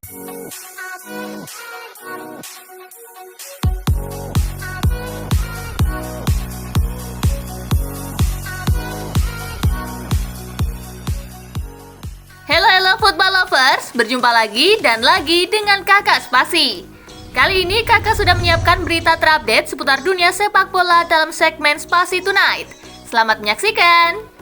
Halo football lovers, berjumpa lagi dan lagi dengan Kakak Spasi. Kali ini Kakak sudah menyiapkan berita terupdate seputar dunia sepak bola dalam segmen Spasi Tonight. Selamat menyaksikan.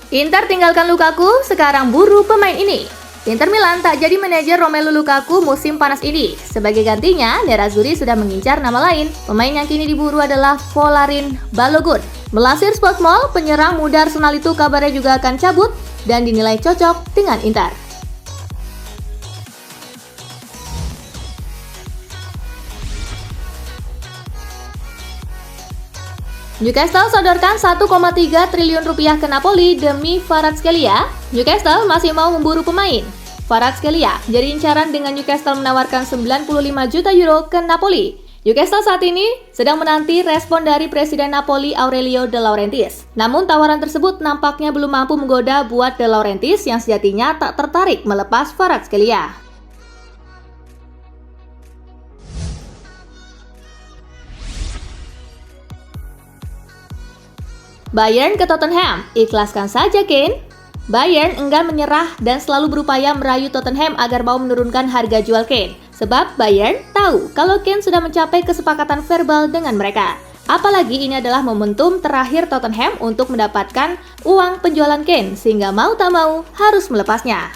Inter tinggalkan Lukaku, sekarang buru pemain ini. Inter Milan tak jadi manajer Romelu Lukaku musim panas ini. Sebagai gantinya, Nerazzurri sudah mengincar nama lain. Pemain yang kini diburu adalah Folarin Balogun. Melansir Sportmall, penyerang muda Arsenal itu kabarnya juga akan cabut dan dinilai cocok dengan Inter. Newcastle sodorkan 1,3 triliun rupiah ke Napoli demi Kvaratskhelia. Newcastle masih mau memburu pemain. Kvaratskhelia jadi incaran dengan Newcastle menawarkan 95 juta euro ke Napoli. Newcastle saat ini sedang menanti respon dari Presiden Napoli Aurelio De Laurentiis. Namun tawaran tersebut nampaknya belum mampu menggoda buat De Laurentiis yang sejatinya tak tertarik melepas Kvaratskhelia. Bayern ke Tottenham, ikhlaskan saja Kane. Bayern enggan menyerah dan selalu berupaya merayu Tottenham agar mau menurunkan harga jual Kane. Sebab Bayern tahu kalau Kane sudah mencapai kesepakatan verbal dengan mereka. Apalagi ini adalah momentum terakhir Tottenham untuk mendapatkan uang penjualan Kane, sehingga mau tak mau harus melepasnya.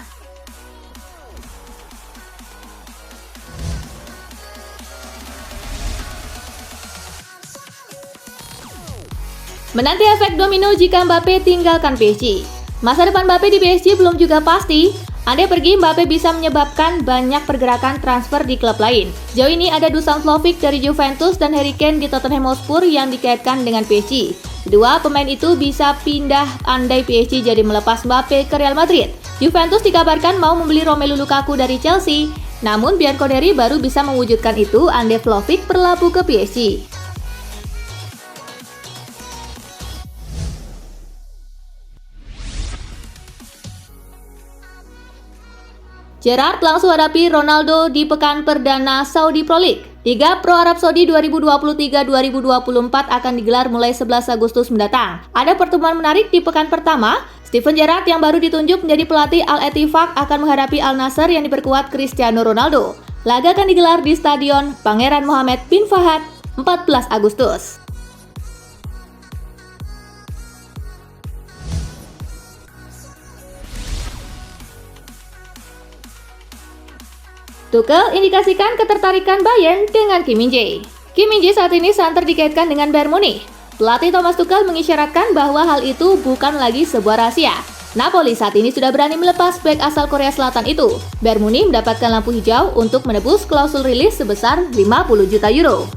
Menanti efek domino jika Mbappe tinggalkan PSG. Masa depan Mbappe di PSG belum juga pasti. Andai pergi, Mbappe bisa menyebabkan banyak pergerakan transfer di klub lain. Sejauh ini ada Dusan Vlahovic dari Juventus dan Harry Kane di Tottenham Hotspur yang dikaitkan dengan PSG. Kedua pemain itu bisa pindah andai PSG jadi melepas Mbappe ke Real Madrid. Juventus dikabarkan mau membeli Romelu Lukaku dari Chelsea. Namun Bianconeri baru bisa mewujudkan itu andai Vlahovic berlabuh ke PSG. Gerrard langsung hadapi Ronaldo di pekan perdana Saudi Pro League. Liga Pro Arab Saudi 2023-2024 akan digelar mulai 11 Agustus mendatang. Ada pertemuan menarik di pekan pertama. Steven Gerrard yang baru ditunjuk menjadi pelatih Al-Ettifaq akan menghadapi Al Nassr yang diperkuat Cristiano Ronaldo. Laga akan digelar di Stadion Pangeran Mohammed bin Fahad 14 Agustus. Tuchel indikasikan ketertarikan Bayern dengan Kim Min-jae. Kim Min-jae saat ini santer dikaitkan dengan Bayern Munich. Pelatih Thomas Tuchel mengisyaratkan bahwa hal itu bukan lagi sebuah rahasia. Napoli saat ini sudah berani melepas bek asal Korea Selatan itu. Bayern Munich mendapatkan lampu hijau untuk menebus klausul rilis sebesar 50 juta euro.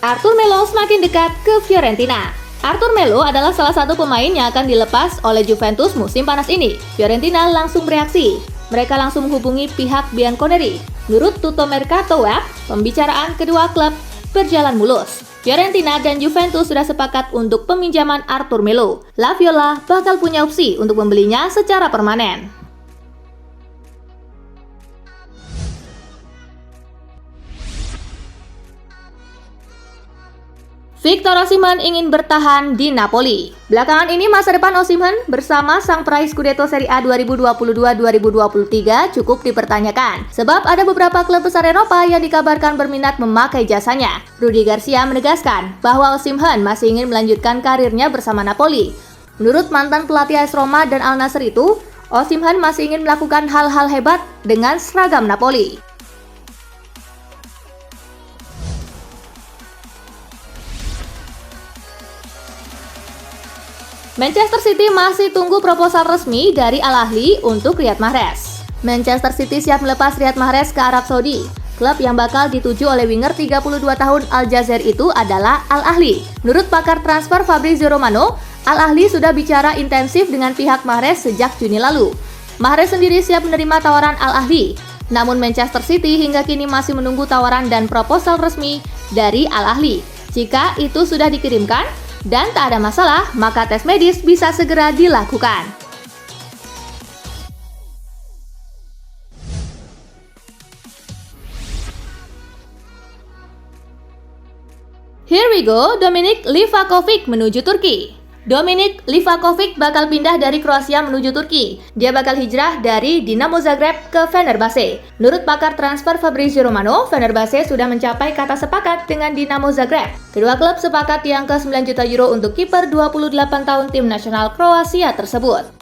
Arthur Melo semakin dekat ke Fiorentina. Arthur Melo adalah salah satu pemain yang akan dilepas oleh Juventus musim panas ini. Fiorentina langsung bereaksi. Mereka langsung menghubungi pihak Bianconeri. Menurut Tutto Mercato Web, pembicaraan kedua klub berjalan mulus. Fiorentina dan Juventus sudah sepakat untuk peminjaman Arthur Melo. La Viola bakal punya opsi untuk membelinya secara permanen. Victor Osimhen ingin bertahan di Napoli. Belakangan ini masa depan Osimhen bersama sang peraih Scudetto Serie A 2022-2023 cukup dipertanyakan. Sebab ada beberapa klub besar Eropa yang dikabarkan berminat memakai jasanya. Rudi Garcia menegaskan bahwa Osimhen masih ingin melanjutkan karirnya bersama Napoli. Menurut mantan pelatih AS Roma dan Al Nassr itu, Osimhen masih ingin melakukan hal-hal hebat dengan seragam Napoli. Manchester City masih tunggu proposal resmi dari Al Ahly untuk Riyad Mahrez. Manchester City siap melepas Riyad Mahrez ke Arab Saudi. Klub yang bakal dituju oleh winger 32 tahun Aljazair itu adalah Al Ahly. Menurut pakar transfer Fabrizio Romano, Al Ahly sudah bicara intensif dengan pihak Mahrez sejak Juni lalu. Mahrez sendiri siap menerima tawaran Al Ahly. Namun Manchester City hingga kini masih menunggu tawaran dan proposal resmi dari Al Ahly. Jika itu sudah dikirimkan dan tak ada masalah, maka tes medis bisa segera dilakukan. Here we go, Dominik Livakovic menuju Turki. Dominik Livakovic bakal pindah dari Kroasia menuju Turki. Dia bakal hijrah dari Dinamo Zagreb ke Fenerbahce. Menurut pakar transfer Fabrizio Romano, Fenerbahce sudah mencapai kata sepakat dengan Dinamo Zagreb. Kedua klub sepakat di angka 9 juta euro untuk kiper 28 tahun tim nasional Kroasia tersebut.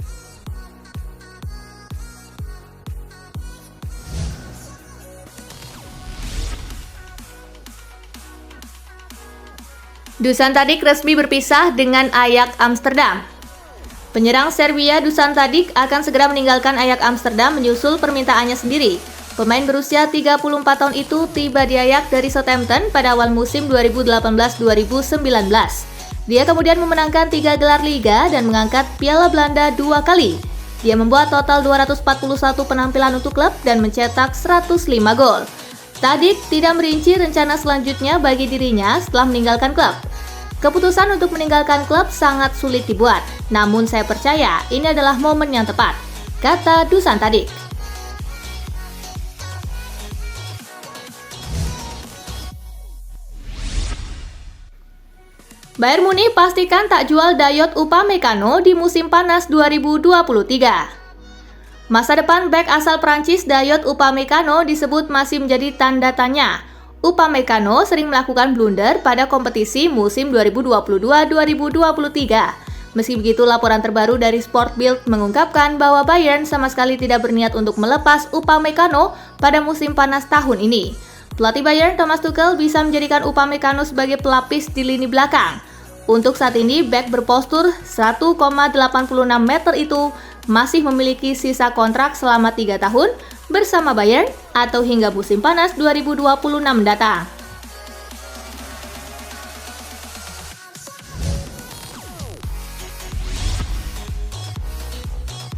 Dusan Tadic resmi berpisah dengan Ajax Amsterdam. Penyerang Serbia Dusan Tadic akan segera meninggalkan Ajax Amsterdam menyusul permintaannya sendiri. Pemain berusia 34 tahun itu tiba di Ajax dari Southampton pada awal musim 2018-2019. Dia kemudian memenangkan 3 gelar Liga dan mengangkat Piala Belanda 2 kali. Dia membuat total 241 penampilan untuk klub dan mencetak 105 gol. Tadic tidak merinci rencana selanjutnya bagi dirinya setelah meninggalkan klub. Keputusan untuk meninggalkan klub sangat sulit dibuat, namun saya percaya ini adalah momen yang tepat, kata Dusan Tadic. Bayern Munich pastikan tak jual Dayot Upamecano di musim panas 2023. Masa depan bek asal Prancis Dayot Upamecano disebut masih menjadi tanda tanya. Upamecano sering melakukan blunder pada kompetisi musim 2022-2023. Meski begitu, laporan terbaru dari Sport Bild mengungkapkan bahwa Bayern sama sekali tidak berniat untuk melepas Upamecano pada musim panas tahun ini. Pelatih Bayern Thomas Tuchel bisa menjadikan Upamecano sebagai pelapis di lini belakang. Untuk saat ini, bek berpostur 1,86 meter itu masih memiliki sisa kontrak selama 3 tahun bersama Bayern atau hingga musim panas 2026 mendatang.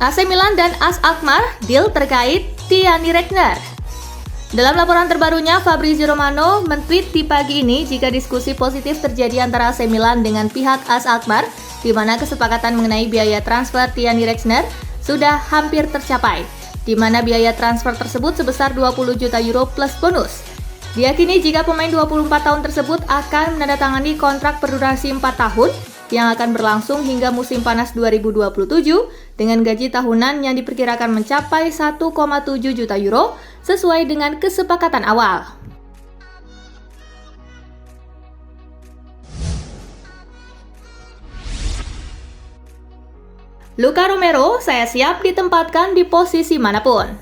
AC Milan dan AS Alkmaar deal terkait Tiani Regner. Dalam laporan terbarunya, Fabrizio Romano men-tweet di pagi ini jika diskusi positif terjadi antara AC Milan dengan pihak AS Alkmaar, di mana kesepakatan mengenai biaya transfer Tiani Regner sudah hampir tercapai, di mana biaya transfer tersebut sebesar 20 juta euro plus bonus. Diyakini jika pemain 24 tahun tersebut akan menandatangani kontrak berdurasi 4 tahun yang akan berlangsung hingga musim panas 2027 dengan gaji tahunan yang diperkirakan mencapai 1,7 juta euro sesuai dengan kesepakatan awal. Luka Romero, saya siap ditempatkan di posisi manapun.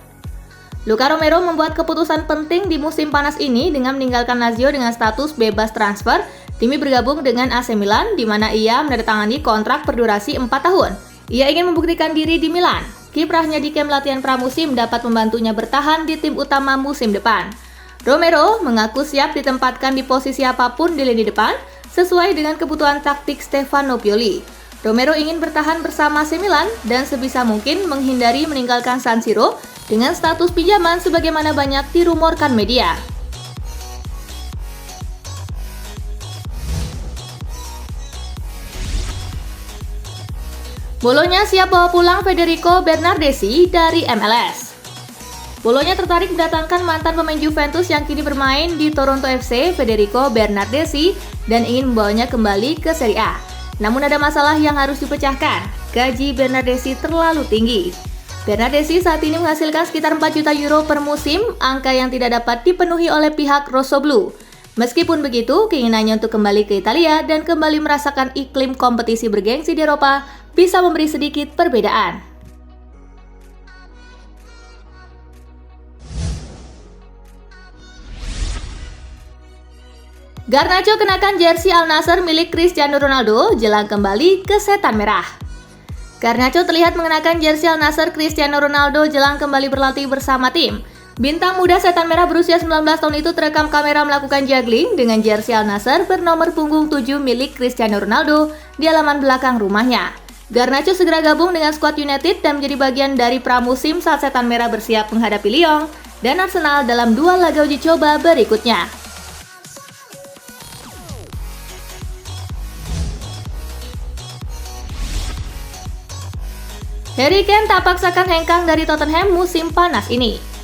Luka Romero membuat keputusan penting di musim panas ini dengan meninggalkan Lazio dengan status bebas transfer demi bergabung dengan AC Milan, di mana ia menandatangani kontrak berdurasi 4 tahun. Ia ingin membuktikan diri di Milan. Kiprahnya di kamp latihan pramusim dapat membantunya bertahan di tim utama musim depan. Romero mengaku siap ditempatkan di posisi apapun di lini depan sesuai dengan kebutuhan taktik Stefano Pioli. Romero ingin bertahan bersama AC Milan dan sebisa mungkin menghindari meninggalkan San Siro dengan status pinjaman sebagaimana banyak dirumorkan media. Bolonya siap bawa pulang Federico Bernardeschi dari MLS. Bolonya tertarik mendatangkan mantan pemain Juventus yang kini bermain di Toronto FC, Federico Bernardeschi, dan ingin membawanya kembali ke Serie A. Namun ada masalah yang harus dipecahkan, gaji Bernardeschi terlalu tinggi. Bernardeschi saat ini menghasilkan sekitar 4 juta euro per musim, angka yang tidak dapat dipenuhi oleh pihak Rossoblu. Meskipun begitu, keinginannya untuk kembali ke Italia dan kembali merasakan iklim kompetisi bergengsi di Eropa bisa memberi sedikit perbedaan. Garnacho kenakan jersey Al Nassr milik Cristiano Ronaldo jelang kembali ke Setan Merah. Garnacho terlihat mengenakan jersey Al Nassr Cristiano Ronaldo jelang kembali berlatih bersama tim. Bintang muda Setan Merah berusia 19 tahun itu terekam kamera melakukan juggling dengan jersey Al Nassr bernomor punggung 7 milik Cristiano Ronaldo di halaman belakang rumahnya. Garnacho segera gabung dengan skuad United dan menjadi bagian dari pramusim saat Setan Merah bersiap menghadapi Lyon dan Arsenal dalam dua laga uji coba berikutnya. Harry Kane tak paksakan hengkang dari Tottenham musim panas ini.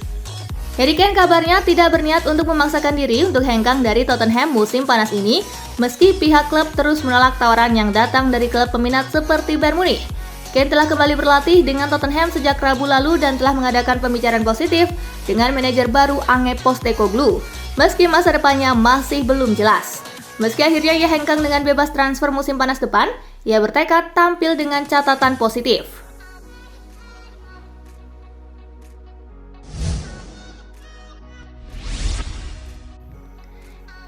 Harry Kane kabarnya tidak berniat untuk memaksakan diri untuk hengkang dari Tottenham musim panas ini, meski pihak klub terus menolak tawaran yang datang dari klub peminat seperti Bayern Munich. Kane telah kembali berlatih dengan Tottenham sejak Rabu lalu dan telah mengadakan pembicaraan positif dengan manajer baru Ange Postecoglou, meski masa depannya masih belum jelas. Meski akhirnya ia hengkang dengan bebas transfer musim panas depan, ia bertekad tampil dengan catatan positif.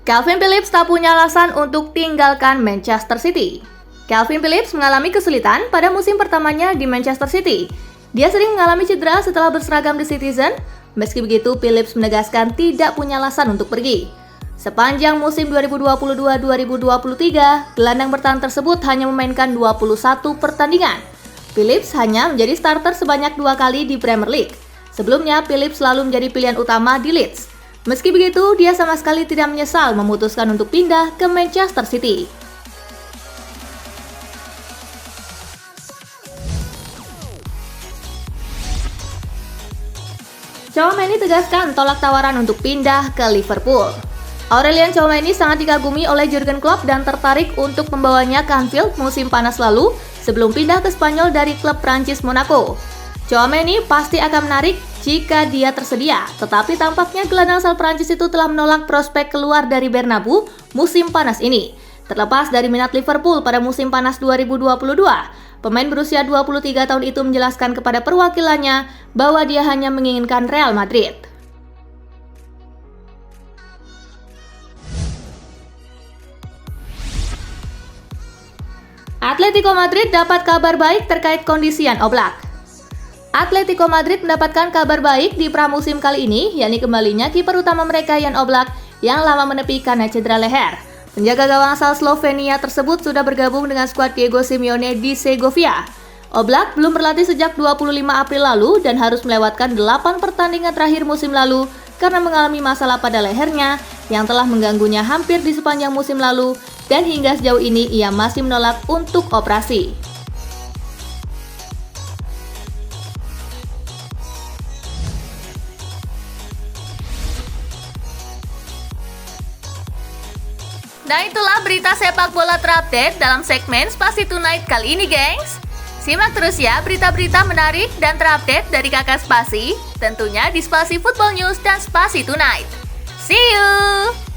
Calvin Phillips tak punya alasan untuk tinggalkan Manchester City. Calvin Phillips mengalami kesulitan pada musim pertamanya di Manchester City. Dia sering mengalami cedera setelah berseragam The Citizen. Meski begitu, Phillips menegaskan tidak punya alasan untuk pergi. Sepanjang musim 2022-2023, gelandang bertahan tersebut hanya memainkan 21 pertandingan. Phillips hanya menjadi starter sebanyak 2 kali di Premier League. Sebelumnya, Phillips selalu menjadi pilihan utama di Leeds. Meski begitu, dia sama sekali tidak menyesal memutuskan untuk pindah ke Manchester City. Tchouaméni tegaskan tolak tawaran untuk pindah ke Liverpool. Aurelien Tchouaméni sangat dikagumi oleh Jurgen Klopp dan tertarik untuk membawanya ke Anfield musim panas lalu sebelum pindah ke Spanyol dari klub Prancis Monaco. Tchouaméni pasti akan menarik jika dia tersedia, tetapi tampaknya gelandang asal Prancis itu telah menolak prospek keluar dari Bernabeu musim panas ini. Terlepas dari minat Liverpool pada musim panas 2022, pemain berusia 23 tahun itu menjelaskan kepada perwakilannya bahwa dia hanya menginginkan Real Madrid. Atletico Madrid dapat kabar baik terkait kondisi Jan Oblak. Atletico Madrid mendapatkan kabar baik di pramusim kali ini, yakni kembalinya kiper utama mereka Jan Oblak yang lama menepi karena cedera leher. Penjaga gawang asal Slovenia tersebut sudah bergabung dengan skuad Diego Simeone di Segovia. Oblak belum berlatih sejak 25 April lalu dan harus melewatkan 8 pertandingan terakhir musim lalu karena mengalami masalah pada lehernya yang telah mengganggunya hampir di sepanjang musim lalu dan hingga sejauh ini ia masih menolak untuk operasi. Nah itulah berita sepak bola terupdate dalam segmen Spasi Tonight kali ini, gengs. Simak terus ya berita-berita menarik dan terupdate dari Kakak Spasi, tentunya di Spasi Football News dan Spasi Tonight. See you!